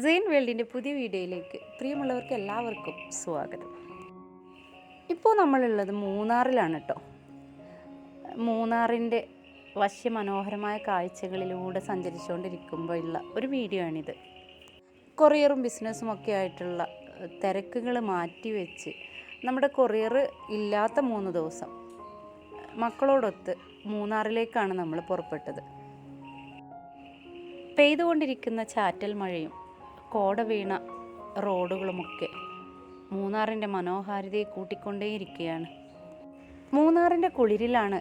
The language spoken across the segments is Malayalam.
സെയിൻ വേൾഡിൻ്റെ പുതിയ വീഡിയോയിലേക്ക് പ്രിയമുള്ളവർക്ക് എല്ലാവർക്കും സ്വാഗതം. ഇപ്പോൾ നമ്മളുള്ളത് മൂന്നാറിലാണ് കേട്ടോ. മൂന്നാറിൻ്റെ വശ്യമനോഹരമായ കാഴ്ചകളിലൂടെ സഞ്ചരിച്ചുകൊണ്ടിരിക്കുമ്പോഴുള്ള ഒരു വീഡിയോ ആണിത്. കൊറിയറും ബിസിനസ്സും ഒക്കെ ആയിട്ടുള്ള തിരക്കുകൾ മാറ്റിവെച്ച് നമ്മുടെ കൊറിയർ ഇല്ലാത്ത 3 ദിവസം മക്കളോടൊത്ത് മൂന്നാറിലേക്കാണ് നമ്മൾ പുറപ്പെട്ടത്. പെയ്തുകൊണ്ടിരിക്കുന്ന ചാറ്റൽ മഴയും കോട വീണ റോഡുകളുമൊക്കെ മൂന്നാറിൻ്റെ മനോഹാരിതയെ കൂട്ടിക്കൊണ്ടേയിരിക്കുകയാണ്. മൂന്നാറിൻ്റെ കുളിരിലാണ്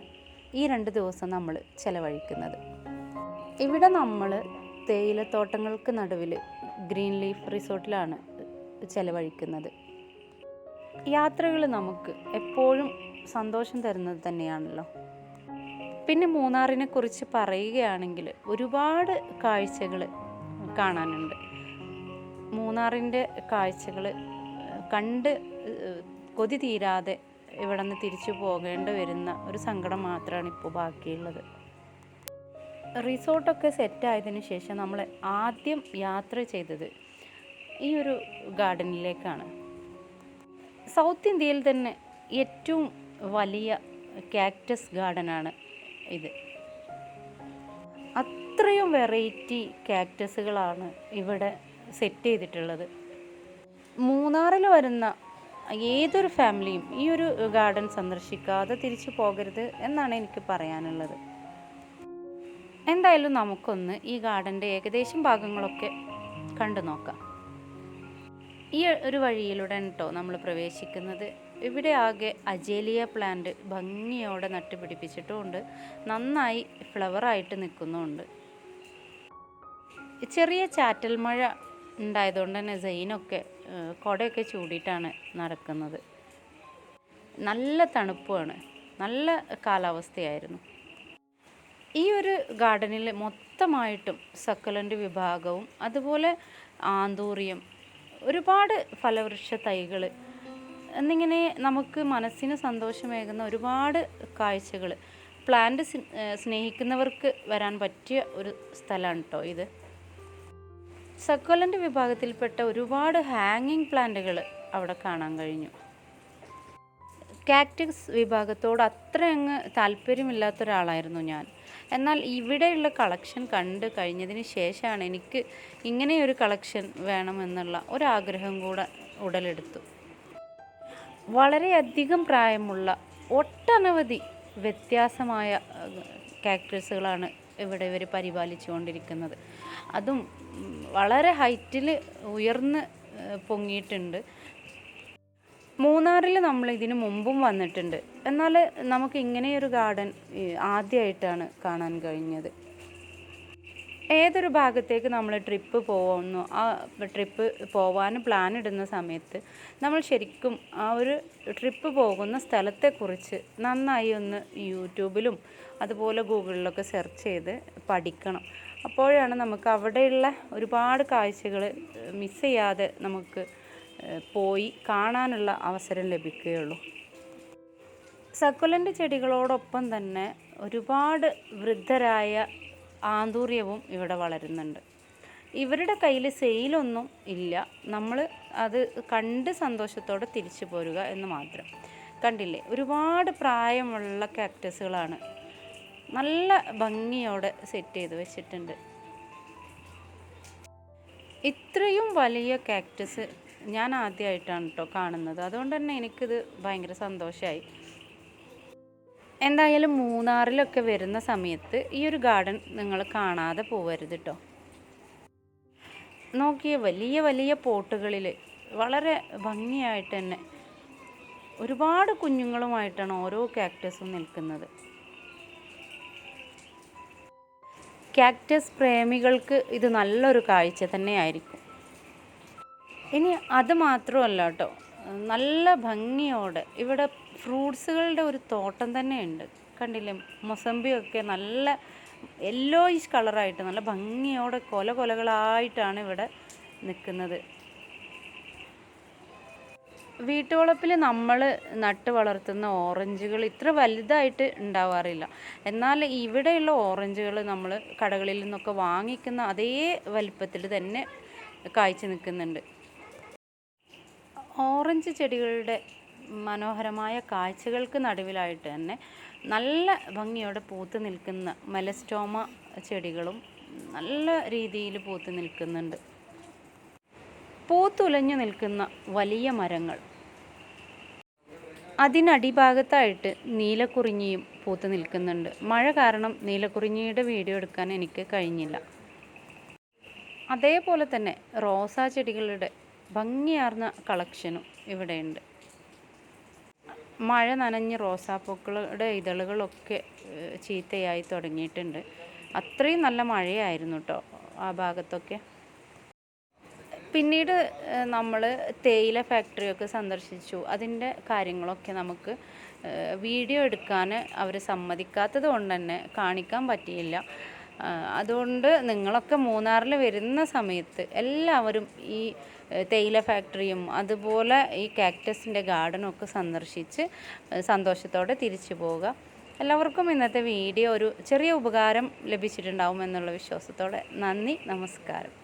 ഈ 2 ദിവസം നമ്മൾ ചെലവഴിക്കുന്നത്. ഇവിടെ നമ്മൾ തേയിലത്തോട്ടങ്ങൾക്ക് നടുവിൽ ഗ്രീൻ ലീഫ് റിസോർട്ടിലാണ് ചെലവഴിക്കുന്നത്. യാത്രകൾ നമുക്ക് എപ്പോഴും സന്തോഷം തരുന്നത് തന്നെയാണല്ലോ. പിന്നെ മൂന്നാറിനെ കുറിച്ച് പറയുകയാണെങ്കിൽ ഒരുപാട് കാഴ്ചകൾ കാണാനുണ്ട്. മൂന്നാറിൻ്റെ കാഴ്ചകൾ കണ്ട് കൊതി തീരാതെ ഇവിടെ നിന്ന് തിരിച്ചു പോകേണ്ടി വരുന്ന ഒരു സങ്കടം മാത്രമാണ് ഇപ്പോൾ ബാക്കിയുള്ളത്. റിസോർട്ടൊക്കെ സെറ്റായതിനു ശേഷം നമ്മൾ ആദ്യം യാത്ര ചെയ്തത് ഈ ഒരു ഗാർഡനിലേക്കാണ്. സൗത്ത് ഇന്ത്യയിൽ തന്നെ ഏറ്റവും വലിയ കാക്ടസ് ഗാർഡനാണ് ഇത്. അത്രയും വെറൈറ്റി കാക്ടസുകളാണ് ഇവിടെ സെറ്റ് ചെയ്തിട്ടുള്ളത്. മൂന്നാറിൽ വരുന്ന ഏതൊരു ഫാമിലിയും ഈ ഒരു ഗാർഡൻ സന്ദർശിക്കാതെ തിരിച്ചു പോകരുത് എന്നാണ് എനിക്ക് പറയാനുള്ളത്. എന്തായാലും നമുക്കൊന്ന് ഈ ഗാർഡൻ്റെ ഏകദേശം ഭാഗങ്ങളൊക്കെ കണ്ടു നോക്കാം. ഈ ഒരു വഴിയിലൂടെ കേട്ടോ നമ്മൾ പ്രവേശിക്കുന്നത്. ഇവിടെ ആകെ അജേലിയ പ്ലാന്റ് ഭംഗിയോടെ നട്ടുപിടിപ്പിച്ചിട്ടുമുണ്ട്. നന്നായി ഫ്ലവറായിട്ട് നിൽക്കുന്നുമുണ്ട്. ചെറിയ ചാറ്റൽ മഴ ഉണ്ടായതുകൊണ്ട് തന്നെ സെയിനൊക്കെ കുടയൊക്കെ ചൂടിയിട്ടാണ് നടക്കുന്നത്. നല്ല തണുപ്പാണ്, നല്ല കാലാവസ്ഥയായിരുന്നു. ഈ ഒരു ഗാർഡനിൽ മൊത്തമായിട്ടും സക്കലൻ്റ് വിഭാഗവും അതുപോലെ ആന്തൂറിയം, ഒരുപാട് ഫലവൃക്ഷ തൈകൾ എന്നിങ്ങനെ നമുക്ക് മനസ്സിന് സന്തോഷമേകുന്ന ഒരുപാട് കാഴ്ചകൾ, പ്ലാന്റ് സ്നേഹിക്കുന്നവർക്ക് വരാൻ പറ്റിയ ഒരു സ്ഥലമാണ് കേട്ടോ ഇത്. സക്കലൻ്റ് വിഭാഗത്തിൽപ്പെട്ട ഒരുപാട് ഹാങ്ങിങ് പ്ലാന്റുകൾ അവിടെ കാണാൻ കഴിഞ്ഞു. കാക്ടസ് വിഭാഗത്തോട് അത്ര അങ്ങ് താല്പര്യമില്ലാത്ത ഒരാളായിരുന്നു ഞാൻ. എന്നാൽ ഇവിടെയുള്ള കളക്ഷൻ കണ്ട് കഴിഞ്ഞതിന് ശേഷമാണ് എനിക്ക് ഇങ്ങനെയൊരു കളക്ഷൻ വേണമെന്നുള്ള ഒരാഗ്രഹം കൂടെ ഉടലെടുത്തു. വളരെയധികം പ്രായമുള്ള ഒട്ടനവധി വ്യത്യാസമായ കാക്ടസുകളാണ് ഇവിടെ ഇവർ പരിപാലിച്ചു കൊണ്ടിരിക്കുന്നത്. അതും വളരെ ഹൈറ്റിൽ ഉയർന്ന് പൊങ്ങിയിട്ടുണ്ട്. മൂന്നാറിൽ നമ്മൾ ഇതിനു മുമ്പും വന്നിട്ടുണ്ട്. എന്നാൽ നമുക്ക് ഇങ്ങനെയൊരു ഗാർഡൻ ആദ്യമായിട്ടാണ് കാണാൻ കഴിഞ്ഞത്. ഏതൊരു ഭാഗത്തേക്ക് നമ്മൾ ട്രിപ്പ് പോകുന്നു, ആ ട്രിപ്പ് പോകാൻ പ്ലാൻ ഇടുന്ന സമയത്ത് നമ്മൾ ശരിക്കും ആ ഒരു ട്രിപ്പ് പോകുന്ന സ്ഥലത്തെക്കുറിച്ച് നന്നായി ഒന്ന് യൂട്യൂബിലും അതുപോലെ ഗൂഗിളിലൊക്കെ സെർച്ച് ചെയ്ത് പഠിക്കണം. അപ്പോഴാണ് നമുക്ക് അവിടെയുള്ള ഒരുപാട് കാഴ്ചകൾ മിസ് ചെയ്യാതെ നമുക്ക് പോയി കാണാനുള്ള അവസരം ലഭിക്കുകയുള്ളൂ. സക്കുലൻ്റ് ചെടികളോടൊപ്പം തന്നെ ഒരുപാട് വൃദ്ധരായ ആന്തൂര്യവും ഇവിടെ വളരുന്നുണ്ട്. ഇവരുടെ കയ്യിൽ സെയിലൊന്നും ഇല്ല. നമ്മൾ അത് കണ്ട് സന്തോഷത്തോടെ തിരിച്ചു പോരുക എന്ന് മാത്രം. കണ്ടില്ലേ, ഒരുപാട് പ്രായമുള്ള കാക്ടസുകളാണ് നല്ല ഭംഗിയോടെ സെറ്റ് ചെയ്ത് വെച്ചിട്ടുണ്ട്. ഇത്രയും വലിയ കാക്ടസ് ഞാൻ ആദ്യമായിട്ടാണ് കേട്ടോ കാണുന്നത്. അതുകൊണ്ട് തന്നെ എനിക്കിത് ഭയങ്കര സന്തോഷമായി. എന്തായാലും മൂന്നാറിലൊക്കെ വരുന്ന സമയത്ത് ഈ ഒരു ഗാർഡൻ നിങ്ങൾ കാണാതെ പോകരുത് കേട്ടോ. നോക്കിയ വലിയ വലിയ പോട്ടുകളിൽ വളരെ ഭംഗിയായിട്ട് തന്നെ ഒരുപാട് കുഞ്ഞുങ്ങളുമായിട്ടാണ് ഓരോ കാക്ടസും നിൽക്കുന്നത്. കാക്ടസ് പ്രേമികൾക്ക് ഇത് നല്ലൊരു കാഴ്ച തന്നെയായിരിക്കും. ഇനി അത് മാത്രമല്ല കേട്ടോ, നല്ല ഭംഗിയോടെ ഇവിടെ ഫ്രൂട്ട്സുകളുടെ ഒരു തോട്ടം തന്നെയുണ്ട്. കണ്ടില്ലേ, മൊസമ്പിയൊക്കെ നല്ല യെല്ലോയിഷ് കളറായിട്ട് നല്ല ഭംഗിയോടെ കൊലകളായിട്ടാണ് ഇവിടെ നിൽക്കുന്നത്. വീട്ടുവളപ്പിൽ നമ്മൾ നട്ട് വളർത്തുന്ന ഓറഞ്ചുകൾ ഇത്ര വലുതായിട്ട് ഉണ്ടാവാറില്ല. എന്നാൽ ഇവിടെയുള്ള ഓറഞ്ചുകൾ നമ്മൾ കടകളിൽ നിന്നൊക്കെ വാങ്ങിക്കുന്ന അതേ വലിപ്പത്തിൽ തന്നെ കായ്ച്ചു നിൽക്കുന്നുണ്ട്. ഓറഞ്ച് ചെടികളുടെ മനോഹരമായ കാഴ്ചകൾക്ക് നടുവിലായിട്ട് തന്നെ നല്ല ഭംഗിയോടെ പൂത്ത് നിൽക്കുന്ന മെലസ്റ്റോമ ചെടികളും നല്ല രീതിയിൽ പൂത്ത് നിൽക്കുന്നുണ്ട്. പൂത്തുലഞ്ഞു നിൽക്കുന്ന വലിയ മരങ്ങൾ, അതിനടിഭാഗത്തായിട്ട് നീലക്കുറിഞ്ഞിയും പൂത്ത് നിൽക്കുന്നുണ്ട്. മഴ കാരണം നീലക്കുറിഞ്ഞിയുടെ വീഡിയോ എടുക്കാൻ എനിക്ക് കഴിഞ്ഞില്ല. അതേപോലെ തന്നെ റോസാ ചെടികളുടെ ഭംഗിയാർന്ന കളക്ഷനും ഇവിടെയുണ്ട്. മഴ നനഞ്ഞ് റോസാപ്പൂക്കളുടെ ഇതളുകളൊക്കെ ചീത്തയായി തുടങ്ങിയിട്ടുണ്ട്. അത്രയും നല്ല മഴയായിരുന്നു കേട്ടോ ആ ഭാഗത്തൊക്കെ. പിന്നീട് നമ്മൾ തേയില ഫാക്ടറിയൊക്കെ സന്ദർശിച്ചു. അതിൻ്റെ കാര്യങ്ങളൊക്കെ നമുക്ക് വീഡിയോ എടുക്കാൻ അവർ സമ്മതിക്കാത്തത് കൊണ്ട് തന്നെ കാണിക്കാൻ പറ്റിയില്ല. അതുകൊണ്ട് നിങ്ങളൊക്കെ മൂന്നാറിൽ വരുന്ന സമയത്ത് എല്ലാവരും ഈ തേയില ഫാക്ടറിയും അതുപോലെ ഈ കാക്ടസിൻ്റെ ഗാർഡനും ഒക്കെ സന്ദർശിച്ച് സന്തോഷത്തോടെ തിരിച്ചു പോവുക. എല്ലാവർക്കും ഇന്നത്തെ വീഡിയോ ഒരു ചെറിയ ഉപകാരം ലഭിച്ചിട്ടുണ്ടാവും എന്നുള്ള വിശ്വാസത്തോടെ നന്ദി, നമസ്കാരം.